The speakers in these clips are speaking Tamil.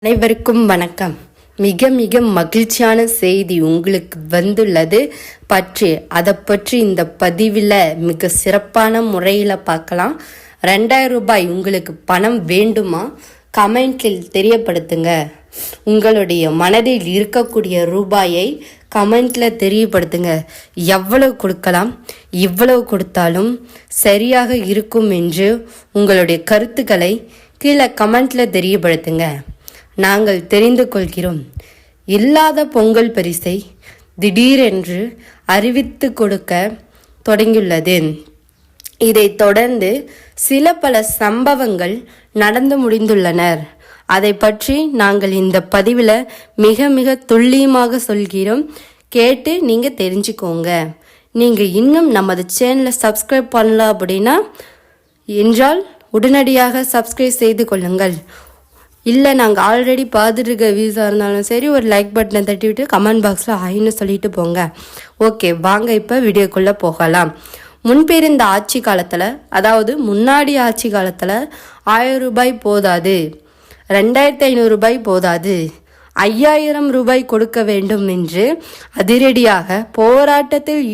அனைவருக்கும் வணக்கம். மிக மிக மகிழ்ச்சியான செய்தி உங்களுக்கு வந்துள்ளது அதை பற்றி இந்த பதிவில் மிக சிறப்பான முறையில் பார்க்கலாம். 2000 ரூபாய் உங்களுக்கு பணம் வேண்டுமா? கமெண்டில் தெரியப்படுத்துங்க. உங்களுடைய மனதில் இருக்கக்கூடிய ரூபாயை கமெண்ட்ல தெரியப்படுத்துங்க. எவ்வளவு கொடுக்கலாம், இவ்வளவு கொடுத்தாலும் சரியாக இருக்கும் என்று உங்களுடைய கருத்துக்களை கீழே கமெண்ட்ல தெரியப்படுத்துங்க. நாங்கள் தெரிந்து கொள்கிறோம். இல்லாத பொங்கல் பரிசை திடீரென்று அறிவித்து கொடுக்க தொடங்கியுள்ளது. இதைத் தொடர்ந்து பல சம்பவங்கள் நடந்து முடிந்துள்ளனர். அதை பற்றி நாங்கள் இந்த பதிவில் மிக மிக துல்லியமாக சொல்கிறோம். கேட்டு நீங்கள் தெரிஞ்சுக்கோங்க. நீங்கள் இன்னும் நமது சேனலை சப்ஸ்கிரைப் பண்ணல அப்படின்னா என்றால் உடனடியாக சப்ஸ்கிரைப் செய்து கொள்ளுங்கள். இல்லை நாங்கள் ஆல்ரெடி பார்த்துட்டு இருக்க வியூஸாக இருந்தாலும் சரி, ஒரு லைக் பட்டனை தட்டி விட்டு கமெண்ட் பாக்ஸில் ஆயின்னு சொல்லிட்டு போங்க. ஓகே, வாங்க இப்போ வீடியோக்குள்ளே போகலாம். முன்பிருந்த ஆட்சி காலத்தில், அதாவது முன்னாடி ஆட்சி காலத்தில் 1000 ரூபாய் போதாது, 2500 ரூபாய் போதாது, 5000 ரூபாய் கொடுக்க வேண்டும் என்று அதிரடியாக போராட்டத்தில்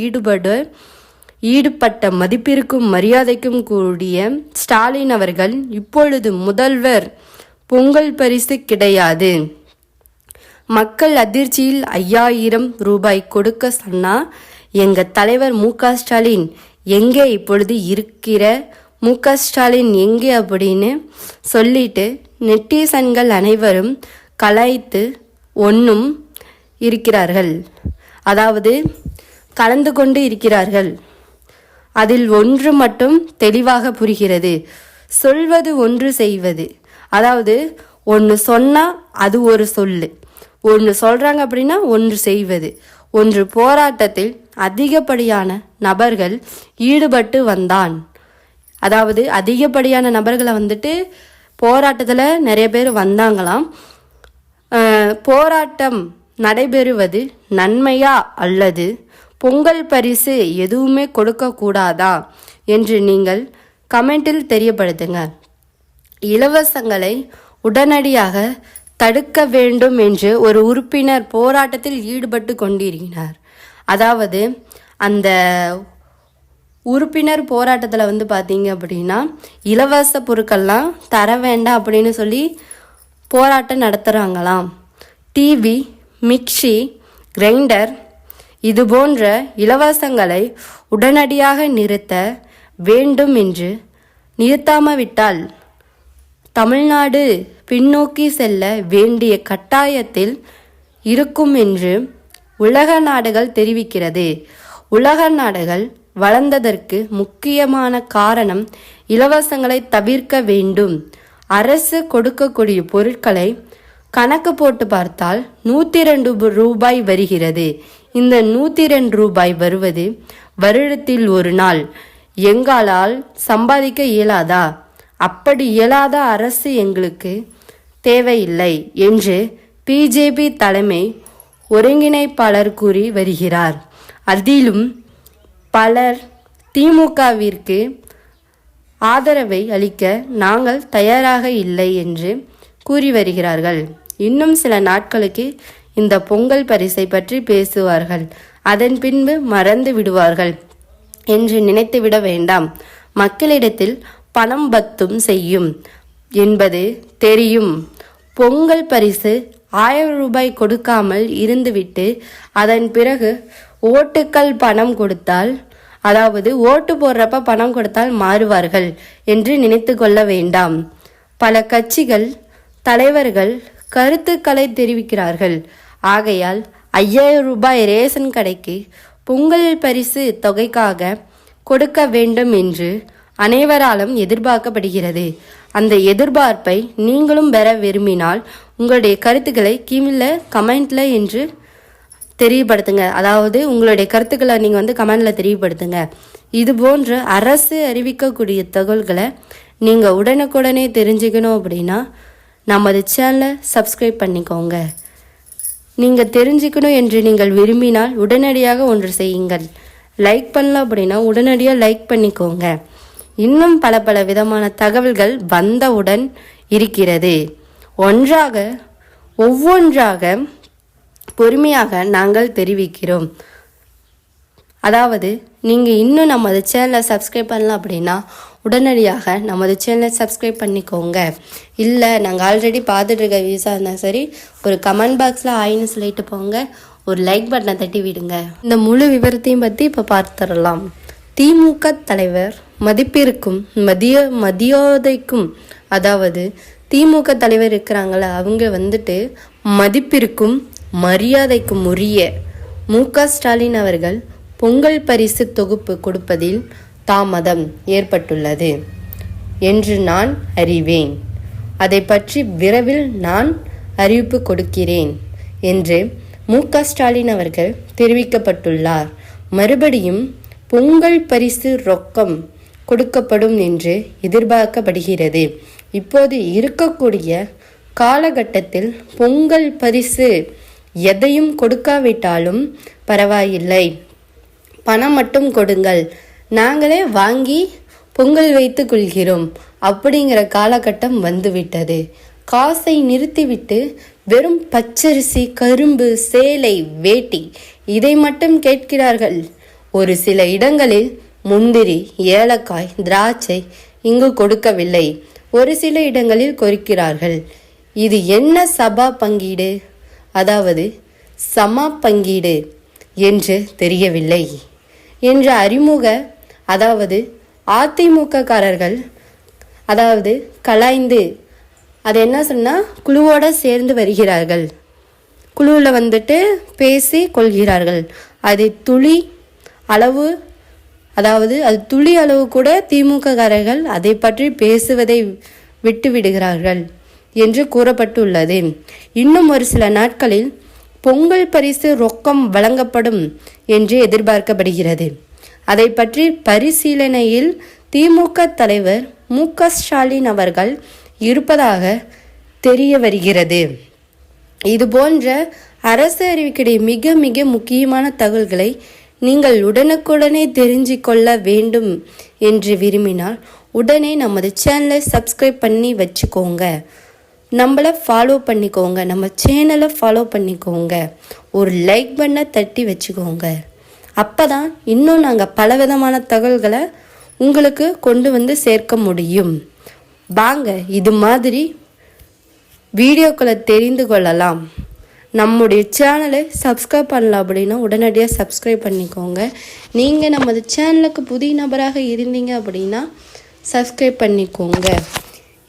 ஈடுபட்ட மதிப்பிற்கும் மரியாதைக்கும் கூடிய ஸ்டாலின் அவர்கள் இப்பொழுது முதல்வர் பொங்கல் பரிசு கிடையாது, மக்கள் அதிர்ச்சியில் 5000 ரூபாய் கொடுக்க சொன்னா எங்க தலைவர் மு.க. ஸ்டாலின் எங்கே, இப்பொழுது இருக்கிற மு.க. ஸ்டாலின் எங்கே அப்படின்னு சொல்லிட்டு நெட்டிசன்கள் அனைவரும் கலாய்த்து ஒன்றும் இருக்கிறார்கள். அதாவது கலந்து கொண்டு இருக்கிறார்கள். அதில் ஒன்று மட்டும் தெளிவாக புரிகிறது. சொல்வது ஒன்று, செய்வது. அதாவது ஒன்று சொன்னால் அது ஒரு சொல்லு, ஒன்று சொல்கிறாங்க அப்படின்னா ஒன்று செய்வது. ஒன்று போராட்டத்தில் அதிகப்படியான நபர்கள் ஈடுபட்டு வந்தான். அதாவது அதிகப்படியான நபர்களை போராட்டத்தில் நிறைய பேர் வந்தாங்களாம். போராட்டம் நடைபெறுவது நன்மையா அல்லது பொங்கல் பரிசு எதுவுமே கொடுக்கக்கூடாதா என்று நீங்கள் கமெண்டில் தெரியப்படுத்துங்க. இலவசங்களை உடனடியாக தடுக்க வேண்டும் என்று ஒரு உறுப்பினர் போராட்டத்தில் ஈடுபட்டு கொண்டிருக்கிறார். அதாவது அந்த உறுப்பினர் போராட்டத்தில் பார்த்தீங்க அப்படின்னா இலவச பொருட்கள்லாம் தர வேண்டாம் அப்படின்னு சொல்லி போராட்டம் நடத்துகிறாங்களாம். டிவி, மிக்சி, கிரைண்டர் இது போன்ற இலவசங்களை உடனடியாக நிறுத்த வேண்டும் என்று நிறுத்தாமல் விட்டால் தமிழ்நாடு பின்னோக்கி செல்ல வேண்டிய கட்டாயத்தில் இருக்கும் என்று உலக நாடுகள் தெரிவிக்கிறது. உலக நாடுகள் வளர்ந்ததற்கு முக்கியமான காரணம் இலவசங்களை தவிர்க்க வேண்டும். அரசு கொடுக்கக்கூடிய பொருட்களை கணக்கு போட்டு பார்த்தால் 102 ரூபாய் வருகிறது. இந்த 102 ரூபாய் வருவது வருடத்தில் ஒரு நாள். எங்களால் சம்பாதிக்க இயலாதா? அப்படி இயலாத அரசு எங்களுக்கு தேவையில்லை என்று பிஜேபி தலைமை ஒருங்கிணைப்பாளர் கூறி வருகிறார். அதிலும் பலர் திமுகவிற்கு ஆதரவை அளிக்க நாங்கள் தயாராக இல்லை என்று கூறி வருகிறார்கள். இன்னும் சில நாட்களுக்கு இந்த பொங்கல் பரிசை பற்றி பேசுவார்கள், அதன் பின்பு மறந்து விடுவார்கள் என்று நினைத்துவிட வேண்டாம். மக்களிடத்தில் பணம் பத்தும் செய்யும் என்பது தெரியும். பொங்கல் பரிசு 1000 ரூபாய் கொடுக்காமல் இருந்துவிட்டு அதன் பிறகு ஓட்டுக்கள் பணம் கொடுத்தால், அதாவது ஓட்டு போடுறப்ப பணம் கொடுத்தால் மாறுவார்கள் என்று நினைத்து கொள்ள வேண்டாம். பல கட்சிகள் தலைவர்கள் கருத்துக்களை தெரிவிக்கிறார்கள். ஆகையால் 5000 ரூபாய் ரேஷன் கடைக்கு பொங்கல் பரிசு தொகைக்காக கொடுக்க வேண்டும் என்று அனைவராலும் எதிர்பார்க்கப்படுகிறது. அந்த எதிர்பார்ப்பை நீங்களும் பெற விரும்பினால் உங்களுடைய கருத்துக்களை கீழே கமெண்ட்ல என்று தெரியப்படுத்துங்க. அதாவது உங்களுடைய கருத்துக்களை நீங்கள் கமெண்ட்ல தெரியப்படுத்துங்க. இது போன்ற அரசு அறிவிக்கக்கூடிய தகவல்களை நீங்கள் உடனுக்குடனே தெரிஞ்சுக்கணும் அப்படின்னா நமது சேனலை சப்ஸ்கிரைப் பண்ணிக்கோங்க. நீங்கள் தெரிஞ்சுக்கணும் என்று நீங்கள் விரும்பினால் உடனடியாக ஒன்று செய்யுங்கள். லைக் பண்ணல அப்படின்னா உடனடியாக லைக் பண்ணிக்கோங்க. இன்னும் பல விதமான தகவல்கள் வந்தவுடன் இருக்கிறது. ஒன்றாக ஒவ்வொன்றாக பொறுமையாக நாங்கள் தெரிவிக்கிறோம். அதாவது நீங்கள் இன்னும் நமது சேனலை சப்ஸ்கிரைப் பண்ணலாம் அப்படின்னா உடனடியாக நமது சேனலை சப்ஸ்கிரைப் பண்ணிக்கோங்க. இல்லை நாங்கள் ஆல்ரெடி பார்த்துட்டு இருக்க வியூஸாக இருந்தால் சரி, ஒரு கமெண்ட் பாக்ஸில் ஆயின்னு சொல்லிட்டு போங்க, ஒரு லைக் பட்டனை தட்டி விடுங்க. இந்த முழு விவரத்தையும் பற்றி இப்போ பார்த்துடலாம். திமுக தலைவர் மதிப்பிற்கும் மரியாதைக்கும், அதாவது திமுக தலைவர் இருக்கிறாங்கள அவங்க வந்துட்டு மதிப்பிற்கும் மரியாதைக்கும் உரிய மு.க. ஸ்டாலின் அவர்கள் பொங்கல் பரிசு தொகுப்பு கொடுப்பதில் தாமதம் ஏற்பட்டுள்ளது என்று நான் அறிவேன். அதை பற்றி விரைவில் நான் அறிவிப்பு கொடுக்கிறேன் என்று மு.க. ஸ்டாலின் அவர்கள் தெரிவிக்கப்பட்டுள்ளார். மறுபடியும் பொங்கல் பரிசு ரொக்கம் கொடுக்கப்படும் என்று எதிர்பார்க்கப்படுகிறது. இப்போது இருக்கக்கூடிய காலகட்டத்தில் பொங்கல் பரிசு எதையும் கொடுக்காவிட்டாலும் பரவாயில்லை, பணம் மட்டும் கொடுங்கள், நாங்களே வாங்கி பொங்கல் வைத்து கொள்கிறோம் அப்படிங்கிற காலகட்டம் வந்துவிட்டது. காசை நிறுத்திவிட்டு வெறும் பச்சரிசி, கரும்பு, சேலை, வேட்டி இதை மட்டும் கேட்கிறார்கள். ஒரு சில இடங்களில் முந்திரி, ஏலக்காய், திராட்சை இங்கு கொடுக்கவில்லை, ஒரு சில இடங்களில் கொடுக்கிறார்கள். இது என்ன சபா பங்கீடு, அதாவது சமா பங்கீடு என்று தெரியவில்லை என்ற அறிமுக, அதாவது அதிமுக காரர்கள் அதாவது கலாய்ந்து அது என்ன சொன்னால் குழுவோடு சேர்ந்து வருகிறார்கள். குழுவில் வந்துட்டு பேசி கொள்கிறார்கள். அது துளி அளவு, அதாவது அது துளி அளவு கூட திமுக காரர்கள் அதை பற்றி பேசுவதை விட்டு விடுகிறார்கள் என்று கூறப்பட்டுள்ளது. இன்னும் ஒரு சில நாட்களில் பொங்கல் பரிசு ரொக்கம் வழங்கப்படும் என்று எதிர்பார்க்கப்படுகிறது. அதை பற்றி பரிசீலனையில் திமுக தலைவர் மு.க. ஸ்டாலின் அவர்கள் இருப்பதாக தெரிய வருகிறது. இதுபோன்ற அரசு அறிவிக்கிற மிக மிக முக்கியமான தகவல்களை நீங்கள் உடனுக்குடனே தெரிஞ்சு கொள்ள வேண்டும் என்று விரும்பினால் உடனே நமது சேனலை சப்ஸ்கிரைப் பண்ணி வச்சுக்கோங்க, நம்மளை ஃபாலோ பண்ணிக்கோங்க, நம்ம சேனலை ஃபாலோ பண்ணிக்கோங்க, ஒரு லைக் பண்ண தட்டி வச்சுக்கோங்க. அப்போ தான் இன்னும் நாங்கள் பலவிதமான தகவல்களை உங்களுக்கு கொண்டு வந்து சேர்க்க முடியும். வாங்க இது மாதிரி வீடியோக்களை தெரிந்து கொள்ளலாம். நம்முடைய சேனலை சப்ஸ்கிரைப் பண்ணலாம் அப்படின்னா உடனடியாக சப்ஸ்கிரைப் பண்ணிக்கோங்க. நீங்கள் நமது சேனலுக்கு புதிய நபராக இருந்தீங்க அப்படின்னா சப்ஸ்கிரைப் பண்ணிக்கோங்க.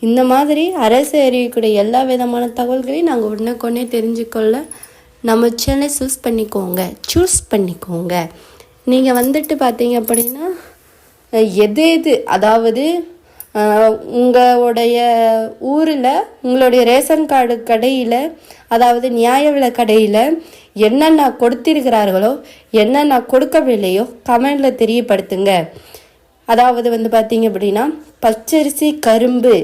இந்த மாதிரி அரசு அறிவிக்கூடிய எல்லா விதமான தகவல்களையும் நாங்கள் உடனுக்குடனே தெரிஞ்சுக்கொள்ள நம்ம சேனலை சூஸ் பண்ணிக்கோங்க. நீங்கள் வந்துட்டு பார்த்தீங்க அப்படின்னா எது அதாவது உங்களுடைய ஊரில் உங்களுடைய ரேஷன் கார்டு கடையில், அதாவது நியாய விலை கடையில் என்னென்ன கொடுத்திருக்கிறார்களோ என்னென்ன கொடுக்கவில்லையோ கமெண்டில் தெரியப்படுத்துங்க. அதாவது பார்த்தீங்க அப்படின்னா பச்சரிசி, கரும்பு,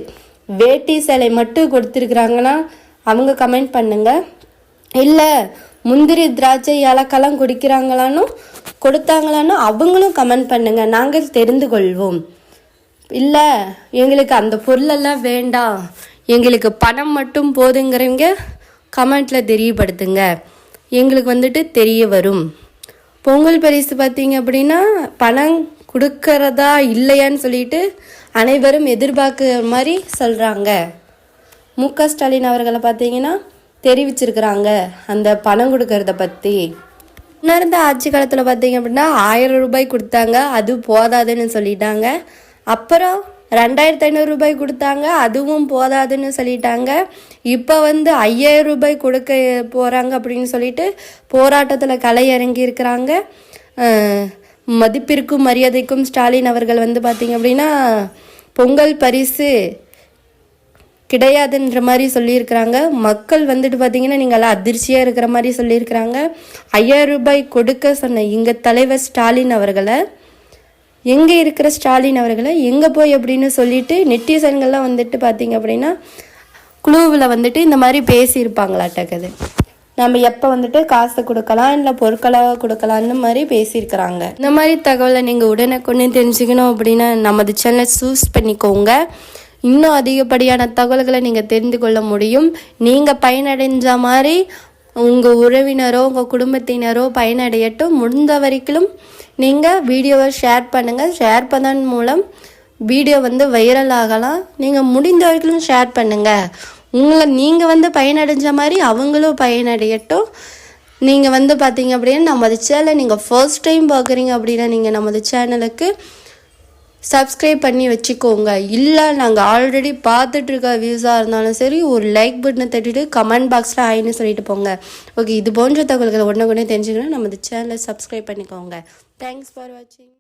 வேட்டி, சேலை மட்டும் கொடுத்துருக்குறாங்கன்னா அவங்க கமெண்ட் பண்ணுங்க. இல்லை முந்திரி, திராட்சை, ஏலக்காய்லாம் கொடுத்தாங்களான்னு அவங்களும் கமெண்ட் பண்ணுங்க, நாங்கள் தெரிந்து கொள்வோம். இல்லை எங்களுக்கு அந்த பொருளெல்லாம் வேண்டாம், எங்களுக்கு பணம் மட்டும் போதுங்கிறவங்க கமெண்ட்டில் தெரியப்படுத்துங்க, எங்களுக்கு தெரிய வரும். பொங்கல் பரிசு பார்த்தீங்க அப்படின்னா பணம் கொடுக்கறதா இல்லையான்னு சொல்லிட்டு அனைவரும் எதிர்பார்க்குற மாதிரி சொல்கிறாங்க. மு.க. ஸ்டாலின் அவர்களை பார்த்தீங்கன்னா தெரிவிச்சிருக்கிறாங்க அந்த பணம் கொடுக்கறத பற்றி. உணர்ந்த ஆட்சி காலத்தில் பார்த்தீங்க அப்படின்னா 1000 ரூபாய் கொடுத்தாங்க, அது போதாதுன்னு சொல்லிட்டாங்க. அப்புறம் 2500 ரூபாய் கொடுத்தாங்க, அதுவும் போதாதுன்னு சொல்லிட்டாங்க. இப்போ 5000 ரூபாய் கொடுக்க போகிறாங்க அப்படின்னு சொல்லிட்டு போராட்டத்தில் களை இறங்கி இருக்கிறாங்க. மதிப்பிற்கும் மரியாதைக்கும் ஸ்டாலின் அவர்கள் பார்த்தீங்க அப்படின்னா பொங்கல் பரிசு கிடையாதுன்ற மாதிரி சொல்லியிருக்கிறாங்க. மக்கள் பார்த்தீங்கன்னா நீங்கள் அதிர்ச்சியாக இருக்கிற மாதிரி சொல்லியிருக்கிறாங்க. 5000 ரூபாய் கொடுக்க சொன்ன எங்கள் தலைவர் ஸ்டாலின் அவர்களை, எங்கே இருக்கிற ஸ்டாலின் அவர்களை எங்கே போய் அப்படின்னு சொல்லிட்டு நெட்டிசன்கள்லாம் பார்த்தீங்க அப்படின்னா குழுவில் இந்த மாதிரி பேசியிருப்பாங்களாட்டக்குது. நம்ம எப்போ காசை கொடுக்கலாம் இல்லை பொருட்களாக கொடுக்கலான்னு மாதிரி பேசியிருக்கிறாங்க. இந்த மாதிரி தகவலை நீங்கள் உடனுக்குடனே தெரிஞ்சுக்கணும் அப்படின்னா நமது சேனலை சூஸ் பண்ணிக்கோங்க. இன்னும் அதிகப்படியான தகவல்களை நீங்கள் தெரிந்து கொள்ள முடியும். நீங்கள் பயனடைஞ்ச மாதிரி உங்கள் உறவினரோ உங்கள் குடும்பத்தினரோ பயனடையட்டும். முடிந்த வரைக்கும் நீங்கள் வீடியோவை ஷேர் பண்ணுங்கள். ஷேர் பண்ணதன் மூலம் வீடியோ வைரல் ஆகலாம். நீங்கள் முடிந்த வரைக்கும் ஷேர் பண்ணுங்கள். நீங்கள் பயனடைஞ்ச மாதிரி அவங்களும் பயனடையட்டும். நீங்கள் பார்த்தீங்க அப்படின்னா நமது சேனலை நீங்கள் ஃபர்ஸ்ட் டைம் பார்க்குறீங்க அப்படின்னா நீங்கள் நமது சேனலுக்கு சப்ஸ்கிரைப் பண்ணி வச்சுக்கோங்க. இல்லை நாங்கள் ஆல்ரெடி பார்த்துட்ருக்க வியூஸாக இருந்தாலும் சரி ஒரு லைக் பட்டனை தட்டிட்டு கமெண்ட் பாக்ஸில் ஆயின்னு சொல்லிட்டு போங்க. ஓகே, இது போன்ற தகவல்களை உடனே தெரிஞ்சுக்கணும் நமது சேனலை சப்ஸ்கிரைப் பண்ணிக்கோங்க. தேங்க்ஸ் ஃபார் வாட்சிங்.